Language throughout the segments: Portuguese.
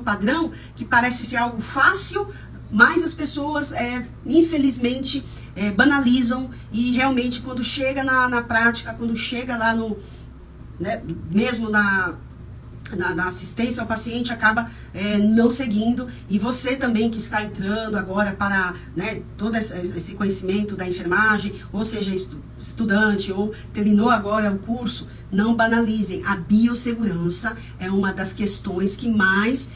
padrão, que parece ser algo fácil, mas as pessoas, infelizmente, banalizam, e realmente quando chega na prática, quando chega lá no, né, mesmo na assistência ao paciente, acaba não seguindo. E você também que está entrando agora para, né, todo esse conhecimento da enfermagem, ou seja, estudante, ou terminou agora o curso, não banalizem. A biossegurança é uma das questões que mais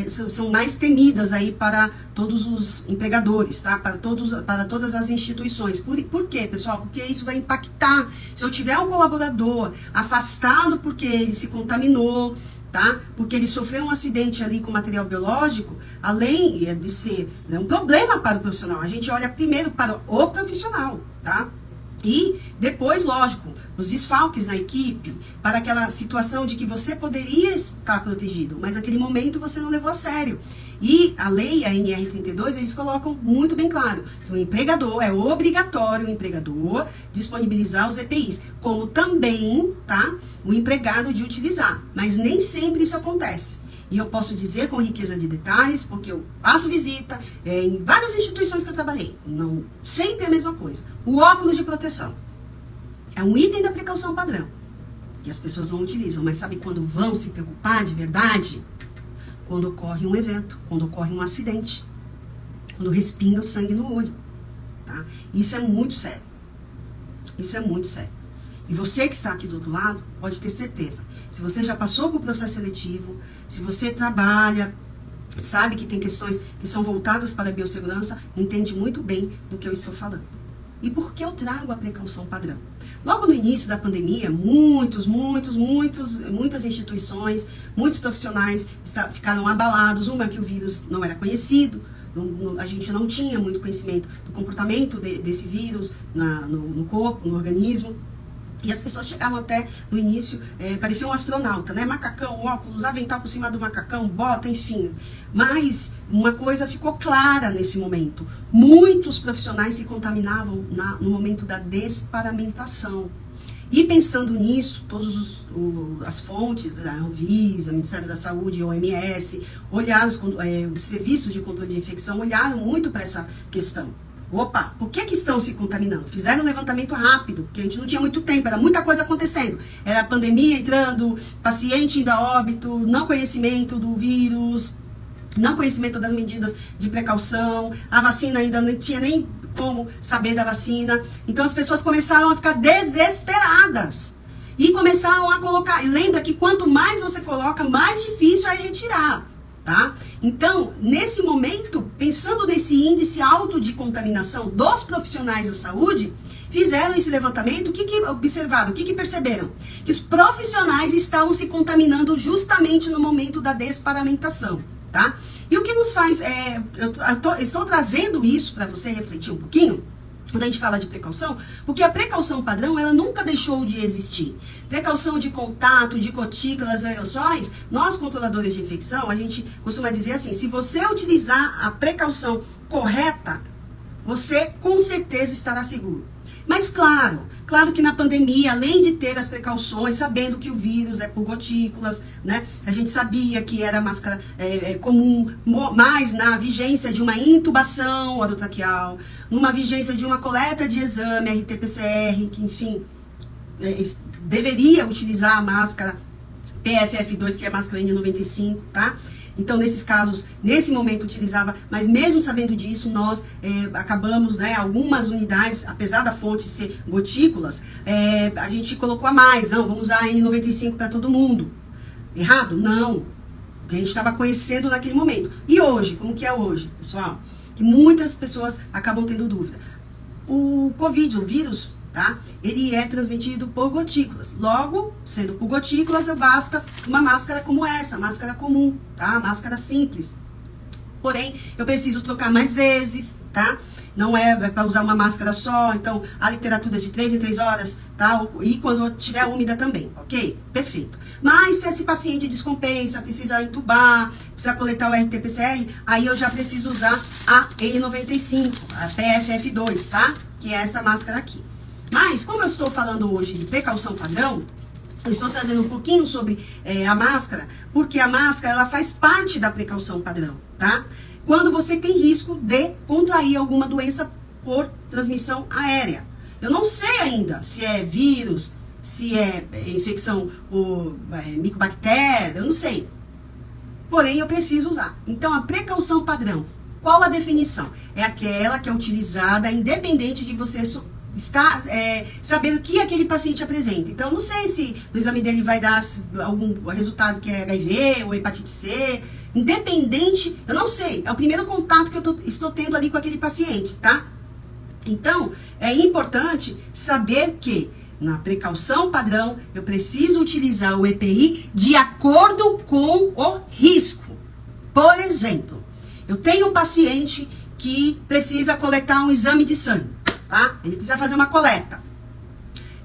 são mais temidas aí para todos os empregadores, tá? Para todas as instituições. Por quê, pessoal? Porque isso vai impactar. Se eu tiver um colaborador afastado porque ele se contaminou, tá? Porque ele sofreu um acidente ali com material biológico, além de ser, né, um problema para o profissional, a gente olha primeiro para o profissional, tá? E depois, lógico, os desfalques na equipe, para aquela situação de que você poderia estar protegido, mas naquele momento você não levou a sério. E a lei, a NR32, eles colocam muito bem claro que o empregador, é obrigatório o empregador disponibilizar os EPIs, como também, tá, o empregado de utilizar, mas nem sempre isso acontece. E eu posso dizer com riqueza de detalhes, porque eu faço visita em várias instituições que eu trabalhei. Não sempre é a mesma coisa. O óculos de proteção é um item da precaução padrão, que as pessoas não utilizam. Mas sabe quando vão se preocupar de verdade? Quando ocorre um evento, quando ocorre um acidente, quando respinga o sangue no olho. Tá? Isso é muito sério. Isso é muito sério. E você que está aqui do outro lado, pode ter certeza. Se você já passou por processo seletivo, se você trabalha, sabe que tem questões que são voltadas para a biossegurança, entende muito bem do que eu estou falando. E por que eu trago a precaução padrão? Logo no início da pandemia, muitas instituições, muitos profissionais ficaram abalados. Uma, que o vírus não era conhecido, a gente não tinha muito conhecimento do comportamento desse vírus no corpo, no organismo. E as pessoas chegavam até, no início, parecia um astronauta, né? Macacão, óculos, avental por cima do macacão, bota, enfim. Mas uma coisa ficou clara nesse momento. Muitos profissionais se contaminavam no momento da desparamentação. E pensando nisso, todas as fontes da Anvisa, Ministério da Saúde, OMS, olharam os serviços de controle de infecção, olharam muito para essa questão. Opa, por que estão se contaminando? Fizeram um levantamento rápido, porque a gente não tinha muito tempo, era muita coisa acontecendo. Era a pandemia entrando, paciente indo a óbito, não conhecimento do vírus, não conhecimento das medidas de precaução, a vacina ainda não tinha nem como saber da vacina. Então as pessoas começaram a ficar desesperadas e começaram a colocar. E lembra que quanto mais você coloca, mais difícil é retirar. Tá? Então, nesse momento, pensando nesse índice alto de contaminação dos profissionais da saúde, fizeram esse levantamento. O que observaram? O que perceberam? Que os profissionais estavam se contaminando justamente no momento da desparamentação. Tá? E o que nos faz, estou trazendo isso para você refletir um pouquinho, quando a gente fala de precaução, porque a precaução padrão, ela nunca deixou de existir. Precaução de contato, de gotículas, aerossóis, nós controladores de infecção, a gente costuma dizer assim, se você utilizar a precaução correta, você com certeza estará seguro. Mas claro que na pandemia, além de ter as precauções, sabendo que o vírus é por gotículas, né? A gente sabia que era máscara comum, mas na vigência de uma intubação orotraqueal, numa vigência de uma coleta de exame, RT-PCR, que enfim, deveria utilizar a máscara PFF2, que é a máscara N95, tá? Então, nesses casos, nesse momento utilizava, mas mesmo sabendo disso, nós acabamos, né, algumas unidades, apesar da fonte ser gotículas, a gente colocou a mais, não, vamos usar a N95 para todo mundo. Errado? Não. Porque a gente estava conhecendo naquele momento. E hoje, como que é hoje, pessoal? Que muitas pessoas acabam tendo dúvida. O Covid, o vírus, tá? Ele é transmitido por gotículas. Logo, sendo por gotículas, basta uma máscara como essa, máscara comum, tá? Máscara simples. Porém, eu preciso trocar mais vezes, tá? Não é para usar uma máscara só, então a literatura é de 3 em 3 horas, tá? E quando estiver úmida também, ok? Perfeito. Mas se esse paciente descompensa, precisa entubar, precisa coletar o RT-PCR, aí eu já preciso usar a N95, a PFF2, tá? Que é essa máscara aqui. Mas, como eu estou falando hoje de precaução padrão, Eu estou trazendo um pouquinho sobre a máscara, porque a máscara ela faz parte da precaução padrão, tá? Quando você tem risco de contrair alguma doença por transmissão aérea. Eu não sei ainda se é vírus, se é infecção por micobactéria, eu não sei. Porém, eu preciso usar. Então, a precaução padrão, qual a definição? É aquela que é utilizada independente de você está sabendo o que aquele paciente apresenta. Então, eu não sei se no exame dele vai dar algum resultado que é HIV ou hepatite C. Independente, eu não sei. É o primeiro contato que eu estou tendo ali com aquele paciente, tá? Então, é importante saber que na precaução padrão eu preciso utilizar o EPI de acordo com o risco. Por exemplo, eu tenho um paciente que precisa coletar um exame de sangue, tá? Ele precisa fazer uma coleta.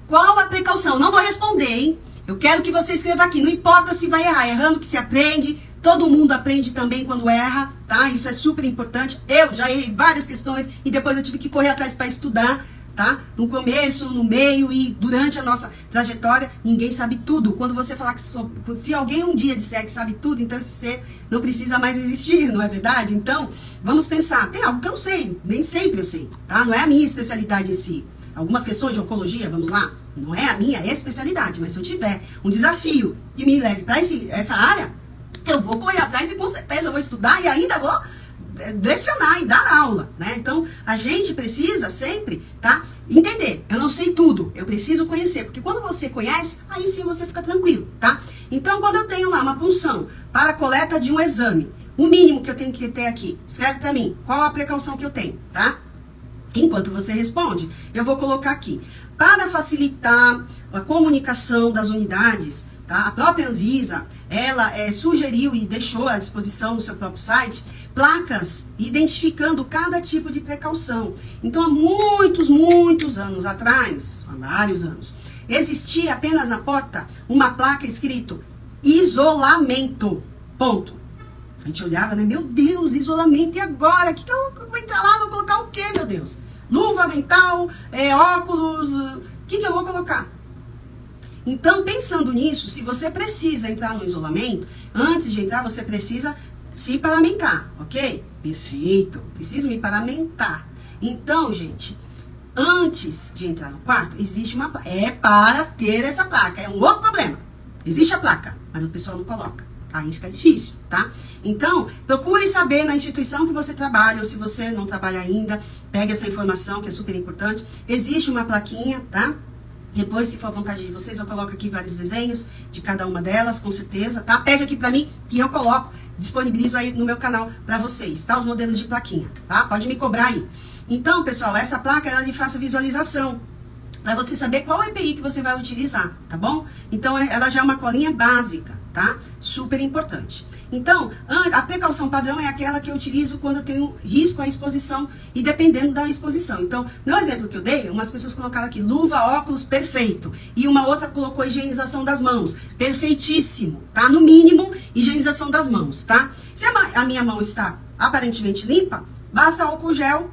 Qual a precaução? Não vou responder, hein? Eu quero que você escreva aqui. Não importa se vai errar. Errando que se aprende. Todo mundo aprende também quando erra, tá? Isso é super importante. Eu já errei várias questões e depois eu tive que correr atrás para estudar, tá? No começo, no meio e durante a nossa trajetória, ninguém sabe tudo. Quando você falar que se alguém um dia disser que sabe tudo, então esse ser não precisa mais existir, não é verdade? Então, vamos pensar. Tem algo que eu sei, nem sempre eu sei, tá? Não é a minha especialidade em si. Algumas questões de oncologia, vamos lá, não é a minha especialidade, mas se eu tiver um desafio que me leve para essa área, eu vou correr atrás e com certeza eu vou estudar e ainda vou lecionar e dar aula, né? Então, a gente precisa sempre, tá? Entender. Eu não sei tudo, eu preciso conhecer, porque quando você conhece, aí sim você fica tranquilo, tá? Então, quando eu tenho lá uma punção para a coleta de um exame, o mínimo que eu tenho que ter aqui, escreve para mim, qual a precaução que eu tenho, tá? Enquanto você responde, eu vou colocar aqui, para facilitar a comunicação das unidades, tá? A própria Anvisa, ela sugeriu e deixou à disposição no seu próprio site placas identificando cada tipo de precaução. Então, há muitos anos atrás, há vários anos, existia apenas na porta uma placa escrito isolamento, ponto. A gente olhava, né? Meu Deus, isolamento, e agora? O que eu vou entrar lá? Vou colocar o quê, meu Deus? Luva, avental, óculos, o que eu vou colocar? Então, pensando nisso, se você precisa entrar no isolamento, antes de entrar, você precisa se paramentar, ok? Perfeito, preciso me paramentar. Então, gente, antes de entrar no quarto, existe uma placa. É para ter essa placa, é um outro problema. Existe a placa, mas o pessoal não coloca. Aí fica difícil, tá? Então, procure saber na instituição que você trabalha, ou se você não trabalha ainda, pegue essa informação, que é super importante. Existe uma plaquinha, tá? Depois, se for a vontade de vocês, eu coloco aqui vários desenhos de cada uma delas, com certeza, tá? Pede aqui pra mim, que eu coloco, disponibilizo aí no meu canal pra vocês, tá? Os modelos de plaquinha, tá? Pode me cobrar aí. Então, pessoal, essa placa, ela é de fácil visualização, para você saber qual EPI que você vai utilizar, tá bom? Então, ela já é uma colinha básica, tá? Super importante. Então, a precaução padrão é aquela que eu utilizo quando eu tenho risco à exposição e dependendo da exposição. Então, no exemplo que eu dei, umas pessoas colocaram aqui luva, óculos, perfeito. E uma outra colocou higienização das mãos, perfeitíssimo, tá? No mínimo, higienização das mãos, tá? Se a minha mão está aparentemente limpa, basta álcool gel